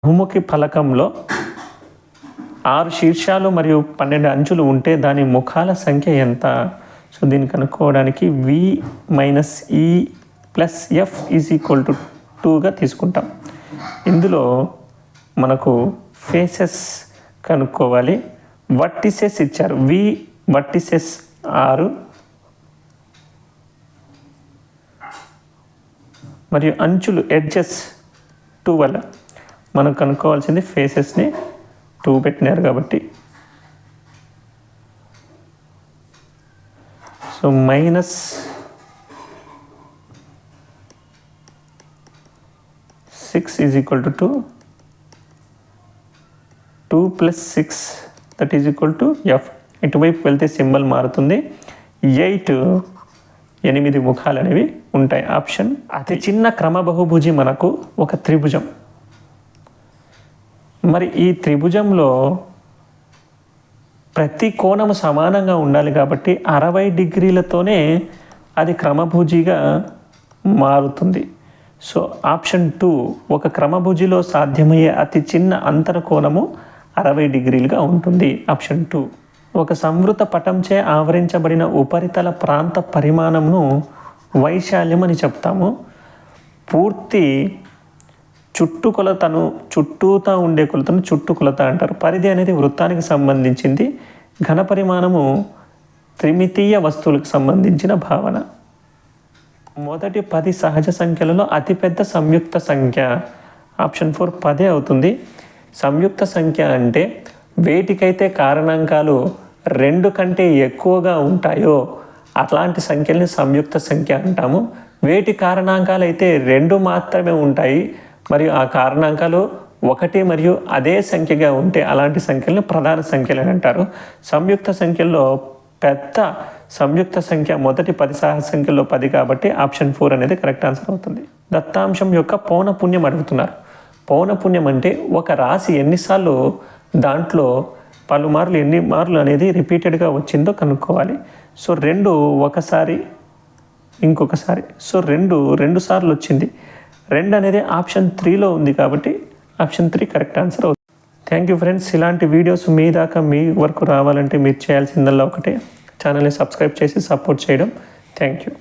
బహుముఖి ఫలకంలో 6 శీర్షాలు మరియు 12 అంచులు ఉంటే దాని ముఖాల సంఖ్య ఎంత? సో దీన్ని కనుక్కోవడానికి v - e + f = 2గా తీసుకుంటాం. ఇందులో మనకు ఫేసెస్ కనుక్కోవాలి. వర్టిసెస్ ఇచ్చారు. v వర్టిసెస్ 6 మరియు అంచులు ఎడ్జెస్ 12. మనం కనుక్కోవాల్సింది ఫేసెస్ని 2 పెట్టినారు కాబట్టి. So -6 = 2, 2 + 6 = f. ఇటువైపు వెళ్తే సింబల్ మారుతుంది. 8 ముఖాలు అనేవి ఉంటాయి. ఆప్షన్ అతి చిన్న క్రమబహుభుజి మనకు ఒక త్రిభుజం. మరి ఈ త్రిభుజంలో ప్రతి కోణము సమానంగా ఉండాలి కాబట్టి 60 డిగ్రీలతోనే అది క్రమభుజిగా మారుతుంది. సో ఆప్షన్ 2 ఒక క్రమభుజిలో సాధ్యమయ్యే అతి చిన్న అంతర కోణము 60 డిగ్రీలుగా ఉంటుంది. ఆప్షన్ 2. ఒక సంవృత పటంచే ఆవరించబడిన ఉపరితల ప్రాంత పరిమాణంను వైశాల్యం అని చెప్తాము. పూర్తి చుట్టుకొలతను చుట్టూతా ఉండే కొలతను చుట్టుకొలత అంటారు. పరిధి అనేది వృత్తానికి సంబంధించింది. ఘన పరిమాణము త్రిమితీయ వస్తువులకు సంబంధించిన భావన. మొదటి 10 సహజ సంఖ్యలలో అతిపెద్ద సంయుక్త సంఖ్య. ఆప్షన్ 4 10 అవుతుంది. సంయుక్త సంఖ్య అంటే వేటికైతే కారణాంకాలు 2 కంటే ఎక్కువగా ఉంటాయో అట్లాంటి సంఖ్యల్ని సంయుక్త సంఖ్య అంటాము. వేటి కారణాంకాలు అయితే 2 మాత్రమే ఉంటాయి మరియు ఆ కారణాంకాలు 1 మరియు అదే సంఖ్యగా ఉంటే అలాంటి సంఖ్యలను ప్రధాన సంఖ్యలు అని అంటారు. సంయుక్త సంఖ్యల్లో పెద్ద సంయుక్త సంఖ్య మొదటి 10 సహజ సంఖ్యల్లో 10 కాబట్టి ఆప్షన్ 4 అనేది కరెక్ట్ ఆన్సర్ అవుతుంది. దత్తాంశం యొక్క పౌనపుణ్యం అడుగుతున్నారు. పౌనపుణ్యం అంటే ఒక రాశి ఎన్నిసార్లు దాంట్లో పలుమార్లు ఎన్ని మార్లు అనేది రిపీటెడ్గా వచ్చిందో కనుక్కోవాలి. సో 2 ఒకసారి ఇంకొకసారి. సో 2 సార్లు వచ్చింది. 2 అనేది ఆప్షన్ 3లో ఉంది కాబట్టి ఆప్షన్ 3 కరెక్ట్ ఆన్సర్ అవుతుంది. Thank you friends. ఇలాంటి వీడియోస్ మీ దాకా మీ వరకు రావాలంటే మీరు చేయాల్సిందల్లా ఒకటే, ఛానల్ని సబ్స్క్రైబ్ చేసి సపోర్ట్ చేయడం. Thank you.